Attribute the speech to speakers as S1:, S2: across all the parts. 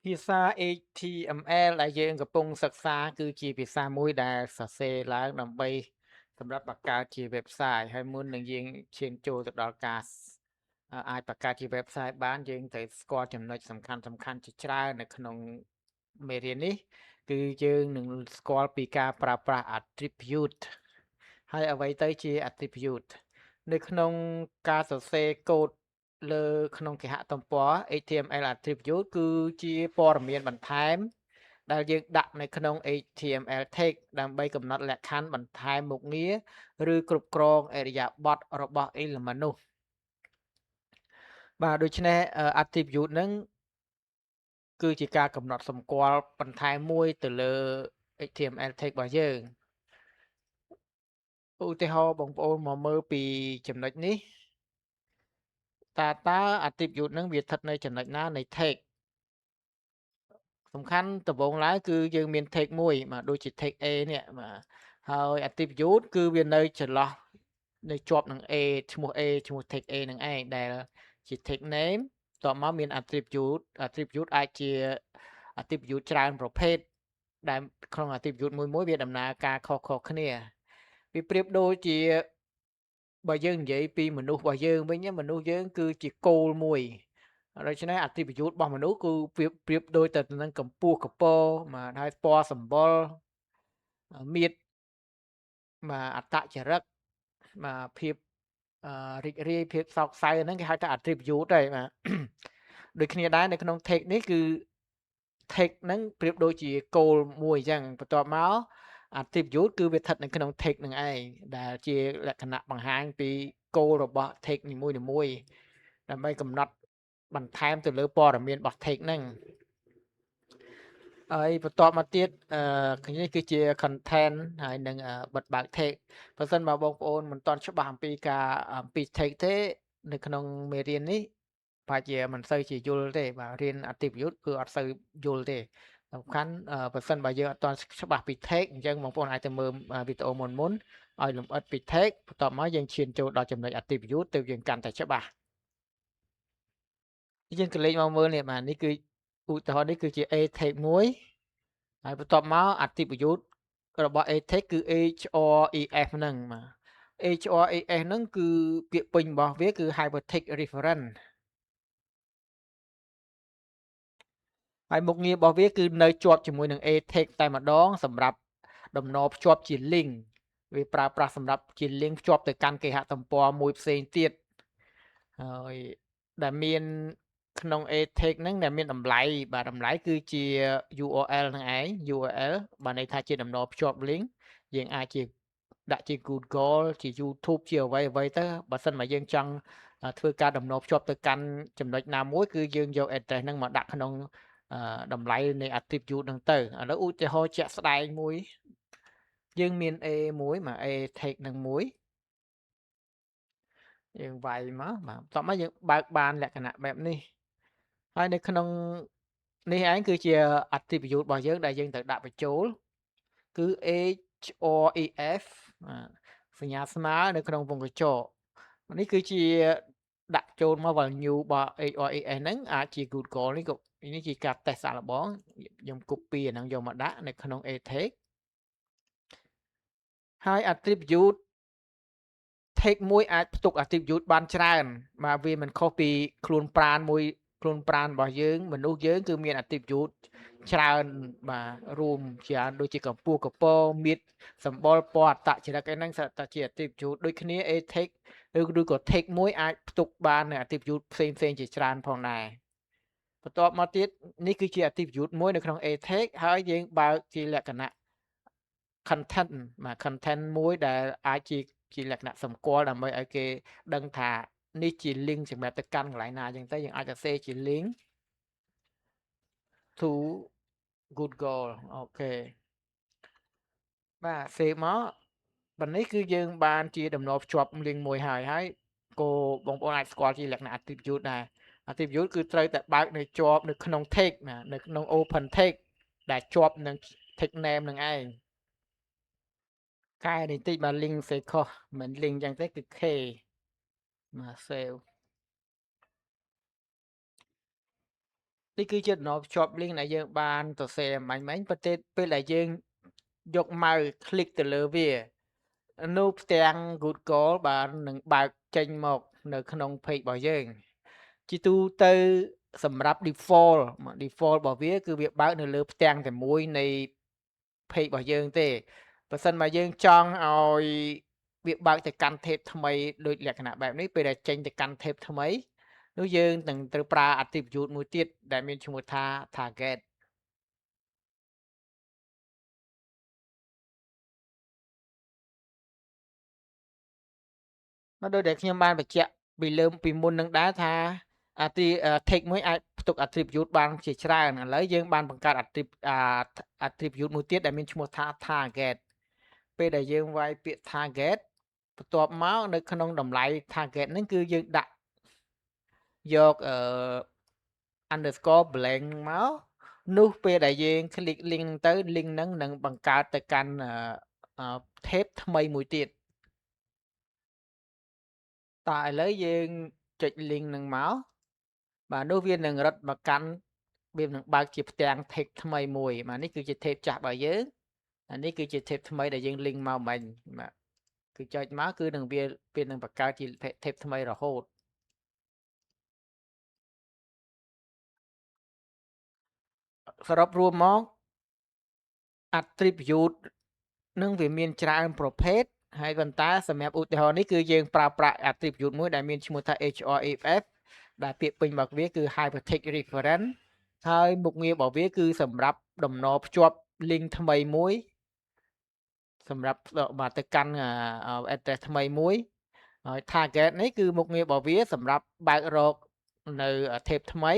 S1: ភាសា HTML ដែលយើងកំពុងសិក្សាគឺជាភាសាមួយដែលសរសេរឡើងដើម្បីសម្រាប់បង្កើតជា website ហើយមុននឹងយើងឈានចូលទៅដល់ការអាចបង្កើតជា website បានយើងត្រូវស្គាល់ចំណុចសំខាន់ៗជាច្រើននៅក្នុងមេរៀននេះគឺយើងនឹងស្គាល់ពីការប្រើប្រាស់ attribute ហើយអ្វីទៅជា attribute នៅក្នុងការសរសេរកូដលើក្នុងគេហទំព័រ HTML attribute គឺជាព័ត៌មានបន្ថែមដែលយើងដាក់នៅក្នុង HTML text ដើម្បីកំណត់លក្ខខណ្ឌបន្ថែមមុខងារឬគ្រប់គ្រងឥរិយាបថរបស់ element នោះបាទដូច្នេះattribute ហ្នឹងគឺជាការកំណត់សម្គាល់បន្ថែមមួយទៅលើ HTML text របស់យើងឧទាហរណ៍បងប្អូនមកមើលពីចំណុចនេះតើ attribute ហ្នឹងវាស្ថិតនៅចំណុចណានៃ text សំខាន់ដំបូងឡើយគឺយើងមាន text មួយបាទដូចជា text A នេះបាទហើយ attribute គឺវានៅចន្លោះនៅជាប់នឹង A ឈ្មោះ A ឈ្មោះ text A នឹងឯងដែលជា text name បន្ទាប់មកមាន attribute អាចជា attribute ច្រើនប្រភេទដែលក្នុង attribute មួយវាដំណើរការខុសៗគ្នាវាប្រៀបដូចជាបើយើងនិយាយពីមនុស្សរបស់យើងវិញមនុស្សយើងគឺជាគោលមួយដូច្នេះ attribute របស់មនុស្សគឺប្រៀបដូចទៅនឹងកម្ពស់កម្ពស់បាទហើយពណ៌សម្បុរមាឌបាទអត្តចរិតបាទភាពរីករាយភាពសោកសៅហ្នឹងគេហៅថា attribute ហើយបាទដូចគ្នាដែរនៅក្នុង text នេះគឺ text ហ្នឹងប្រៀបដូចជាគោលមួយអញ្ចឹងបន្ទាប់មក attribute គឺវាស្ថិតនៅក្នុង text នឹងឯងដែលជាលក្ខណៈបង្ហាញពីគោលរបស់ text នីមួយៗដើម្បីកំណត់បន្ថែមទៅលើព័ត៌មានរបស់ text ហ្នឹងហើយបន្ទាប់មកទៀតនេះគឺជា content ហើយនឹងបិទបើក text បើសិនបើបងប្អូនមិនទាន់ច្បាស់អំពី text ទេនៅក្នុងមេរៀននេះប្រហែលជាមិនសូវជាយល់ទេបាទរៀន attribute គឺអត់សូវយល់ទេសំខាន់បើសិនបើយើងអត់ទាន់ច្បាស់ពី text អញ្ចឹងបងប្អូនអាចទៅមើលវីដេអូមុនឲ្យលម្អិតពី text បន្ទាប់មកយើងឈានចូលដល់ចំណុច attribute ទើបយើងកាន់តែច្បាស់យើងក៏លេខមកមើលនេះបាទនេះគឺឧទាហរណ៍នេះគឺជា A text មួយហើយបន្ទាប់មក attribute របស់ A-Text គឺ href ហ្នឹងបាទ href ហ្នឹងគឺពាក្យពេញរបស់វាគឺ Hypertext Reference ហើយមុខងាររបស់វាគឺនៅជាប់ជាមួយនឹង A-Text តែម្ដងសម្រាប់តំណភ្ជាប់ជា link វាប្រើប្រាស់សម្រាប់ជា link ភ្ជាប់ទៅកាន់គេហទំព័រមួយផ្សេងទៀតហើយដែលមានក្នុង A-Text ហ្នឹងដែលមានតម្លៃបាទតម្លៃគឺជា URL ហ្នឹងឯង URL បានន័យថាជាតំណភ្ជាប់ link យើងអាចជាដាក់ជា Google ជា YouTube ជាអ្វីៗទៅបើសិនបើយើងចង់ធ្វើការតំណភ្ជាប់ទៅកាន់ចំណុចណាមួយគឺយើងយក address ហ្នឹងមកដាក់ក្នុងតម្លៃនៃ attribute ហ្នឹងទៅឥឡូវឧទាហរណ៍ជាក់ស្ដែងមួយយើងមាន A មួយមក A take នឹងមួយយើងវាយមកបាទបន្ទាប់មកយើងបើកបានលក្ខណៈបែបនេះហើយនៅក្នុងនេះឯងគឺជា attribute របស់យើងដែលយើងត្រូវដាក់បញ្ចូលគឺ href បាទសញ្ញាស្មើនៅក្នុងវងកញ្ចក់នេះគឺជាដាក់ចូលមក value របស់ href ហ្នឹងអាចជា Google នេះជាការតេស្តសាកល្បងខ្ញុំ copy អាហ្នឹងយកមកដាក់នៅក្នុង A-Text ហើយ attribute text មួយអាចផ្ទុក attribute បានច្រើនបាទវាមិនខុសពីខ្លួនប្រាណរបស់យើងមនុស្សយើងគឺមាន attribute ច្រើនបាទរួមច្រើនដូចជាកម្ពស់កម្ពស់មាឌសម្បុរពណ៌អត្តចរិតអីហ្នឹងតែជា attribute ដូចគ្នា a text ឬក៏ text មួយអាចផ្ទុកបាននៅ attribute ផ្សេងជាច្រើនផងដែរបន្ទាប់មកទៀតនេះគឺជា attribute មួយនៅក្នុង a text ហើយយើងបើកជាលក្ខណៈ content បាទ content មួយដែលអាចជាលក្ខណៈសម្គាល់ដើម្បីឲ្យគេដឹងថានេះជា link សម្រាប់ទៅកាន់កន្លែងណាអញ្ចឹងទៅយើងអាចសរសេរជា link to Google អូខេបាទ save មកប៉ុណ្នេះគឺយើងបានជាតំណភ្ជាប់ link មួយហើយក៏បងប្អូនអាចស្គាល់ជាលក្ខណៈ attribute ដែរ attribute គឺត្រូវតែបើកនៅជាប់នៅក្នុង text ណានៅក្នុង open text ដែលជាប់នឹង text name នឹងឯងកែបន្តិចបាទ link សេខុសមិន link អញ្ចឹងទេគឺ K បាទ save នេះគឺជាដំណភ្ជាប់ link ដែលយើងបានសរសេរមិញប៉ុន្តែពេលដែលយើងយក mouse คลิกទៅលើវានោះផ្ទាំង Google បាននឹងបើកចេញមកនៅក្នុង page របស់យើងជាទូទៅសម្រាប់ default របស់វាគឺវាបើកនៅលើផ្ទាំងតែមួយនៃ page របស់យើងទេបើសិនមកយើងចង់ឲ្យវាបើកទៅកាន់ tab ថ្មីដូចលក្ខណៈបែបនេះពេលដែលចេញទៅកាន់ tab ថ្មីនោះយើងនឹងត្រូវប្រើ attribute មួយទៀតដែលមានឈ្មោះថា target មកដូចដែលខ្ញុំបានបញ្ជាក់ពីមុននឹងដែរថាtext មួយអាចផ្ទុក attribute បានជាច្រើនឥឡូវយើងបានបង្កើត attribute មួយទៀតដែលមានឈ្មោះថា target ពេលដែលយើងវាយពាក្យ target បន្ទាប់មកនៅក្នុងតម្លៃ target ហ្នឹងគឺយើងដាក់យកunderscore blank មកនោះពេលដែលយើង click link ហ្នឹងទៅ link ហ្នឹងនឹងបង្កើតទៅកាន់tab ថ្មីមួយទៀតតើឥឡូវយើងចុច link ហ្នឹងមកបាទនោះវានឹងរត់មកកាន់វានឹងបើកជាផ្ទាំង text ថ្មីមួយបាទនេះគឺជា tab ចាស់របស់យើងអានេះគឺជា tab ថ្មីដែលយើង link មកមិញបាទគឺចុចមកគឺនឹងវានឹងបង្កើតជា tab ថ្មីរហូតសរុបរួមមក attribute នឹងវាមានច្រើនប្រភេទហើយប៉ុន្តែសម្រាប់ឧទាហរណ៍នេះគឺយើងប្រើប្រាស់ attribute មួយដែលមានឈ្មោះថា href ដែលពាក្យពេញរបស់វាគឺ hypertext reference ហើយមុខងាររបស់វាគឺសម្រាប់តំណភ្ជាប់ link ថ្មីមួយសម្រាប់មកទៅកាន់ address ថ្មីមួយហើយ target នេះគឺមុខងាររបស់វាសម្រាប់បើករកនៅ tab ថ្មី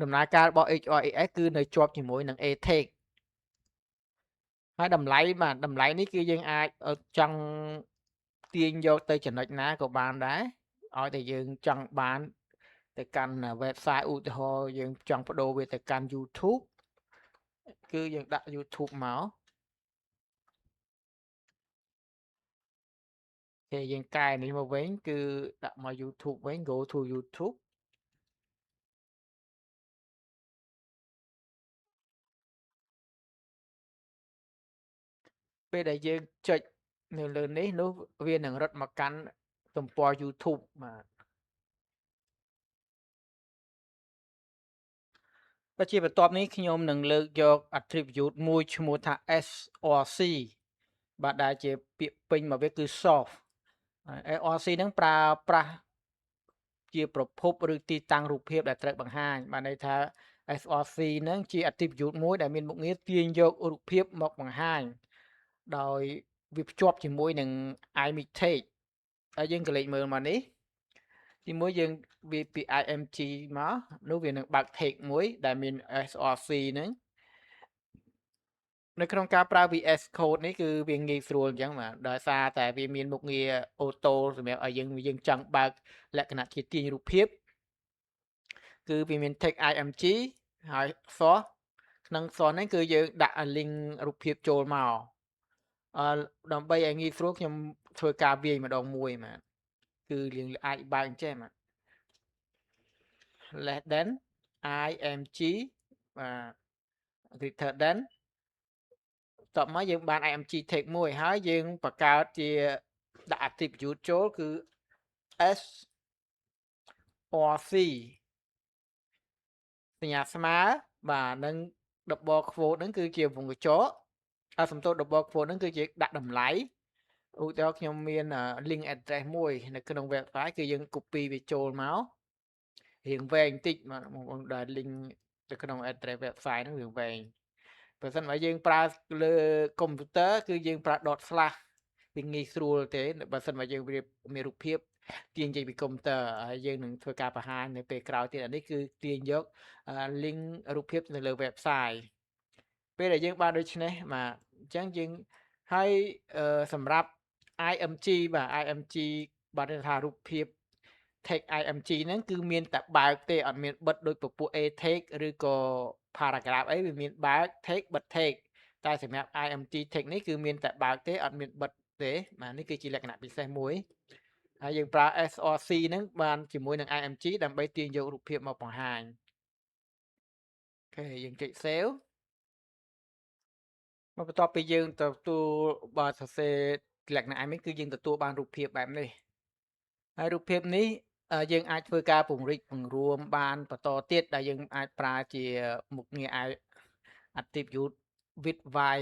S1: ដំណើរការរបស់ HRES គឺនៅជាប់ជាមួយនឹង a-text ហើយតម្លៃនេះគឺយើងអាចចង់ទាញយកទៅចំណុចណាក៏បានដែរឲ្យតែយើងចង់បានទៅកាន់ website ឧទាហរណ៍យើងចង់បដូរវាទៅកាន់ YouTube គឺយើងដាក់ YouTube មកគេយើងកែនេះមកវិញគឺដាក់មក YouTube វិញ go to YouTube ពេលដែលយើងចុចនៅលើនេះនោះវានឹងរត់មកកាន់ទំព័រ YouTube បាទបើជាបន្ទាប់នេះខ្ញុំនឹងលើកយក attribute មួយឈ្មោះថា src បាទដែលជាពាក្យពេញមកវាគឺ soft src ហ្នឹងប្រើប្រាស់ជាប្រភពឬទីតាំងរូបភាពដែលត្រូវបង្ហាញបានន័យថា src ហ្នឹងជា attribute មួយដែលមានមុខងារទាញយករូបភាពមកបង្ហាញដោយវាភ្ជាប់ជាមួយនឹង image text ហើយយើងក៏លេខមើលមកនេះទីមួយយើងវាពី img មកនោះវានឹងបើក text មួយដែលមាន src ហ្នឹងនៅក្នុងការប្រើ VS Code នេះគឺវាងាយស្រួលអញ្ចឹងបាទដោយសារតែវាមានមុខងារអូតូសម្រាប់ឲ្យយើងចង់បើកលក្ខណៈជាទាញរូបភាពគឺវាមាន text img ហើយ source ក្នុង source នេះគឺយើងដាក់ link រូបភាពចូលមកដើម្បីឲ្យងាយស្រួលខ្ញុំធ្វើការវាយម្ដងមួយបាទគឺយើងអាចបើកអញ្ចេះបាទ less than img បាទ greater than តបមកយើងបាន img text មួយហើយយើងបង្កើតជាដាក់ attribute ចូលគឺ s or c សញ្ញាស្មើបាទនឹង double quote ហ្នឹងគឺជាវង្កញ្ចក់សំទោស double quote ហ្នឹងគឺជាដាក់តម្លៃឧទាហរណ៍ខ្ញុំមាន link address មួយនៅក្នុង website គឺយើង copy វាចូលមករៀងវែងបន្តិចបាទបងប្អូនដែល link ទៅក្នុង address website ហ្នឹងរៀងវែងបើសិនបើយើងប្រើលើកុំព្យូទ័រគឺយើងប្រើ dot slash វាងាយស្រួលទេបើសិនបើយើងមានរូបភាពទាញចេញពីកុំព្យូទ័រហើយយើងនឹងធ្វើការបង្ហាញនៅពេលក្រោយទៀតអានេះគឺទាញយក link រូបភាពនៅលើ website ពេលដែលយើងបានដូច្នេះបាទអញ្ចឹងយើងហើយសម្រាប់ img បាទ img បាទថារូបភាព text img ហ្នឹងគឺមានតែបើកទេអត់មានបិទដូចពពួក a text ឬក៏ paragraph អីវាមានបើក text បិទ text តែសម្រាប់ img text នេះគឺមានតែបើកទេអត់មានបិទទេបាទនេះគឺជាលក្ខណៈពិសេសមួយ ហើយយើងប្រើ SRC ហ្នឹងបានជាមួយនឹង IMG ដើម្បីទាញយករូបភាពមកបង្ហាញអូខេយើងចុច Save មកបន្ទាប់ពីយើងទទួលបើសរសេរលក្ខណៈ image គឺយើងទទួលបានរូបភាពបែបនេះហើយរូបភាពនេះយើងអាចធ្វើការពង្រីកពង្រួមបានបន្តទៀតដែលយើងអាចប្រើជាមុខងារ attribute width y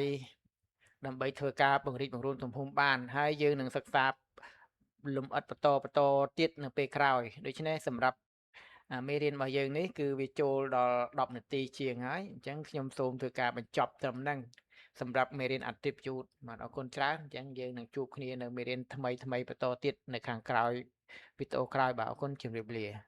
S1: ដើម្បីធ្វើការពង្រីកពង្រួមទំហំបានហើយយើងនឹងសិក្សាលម្អិតបន្តទៀតនៅពេលក្រោយដូច្នេះសម្រាប់មេរៀនរបស់យើងនេះគឺវាចូលដល់10នាទីជាងហើយអញ្ចឹងខ្ញុំសូមធ្វើការបញ្ចប់ត្រឹមហ្នឹងសម្រាប់មេរៀន attribute បាទអរគុណច្រើនអញ្ចឹងយើងនឹងជួបគ្នានៅមេរៀនថ្មីបន្តទៀតនៅខាងក្រោយវីដេអូក្រោយបាទអរគុណជម្រាបលា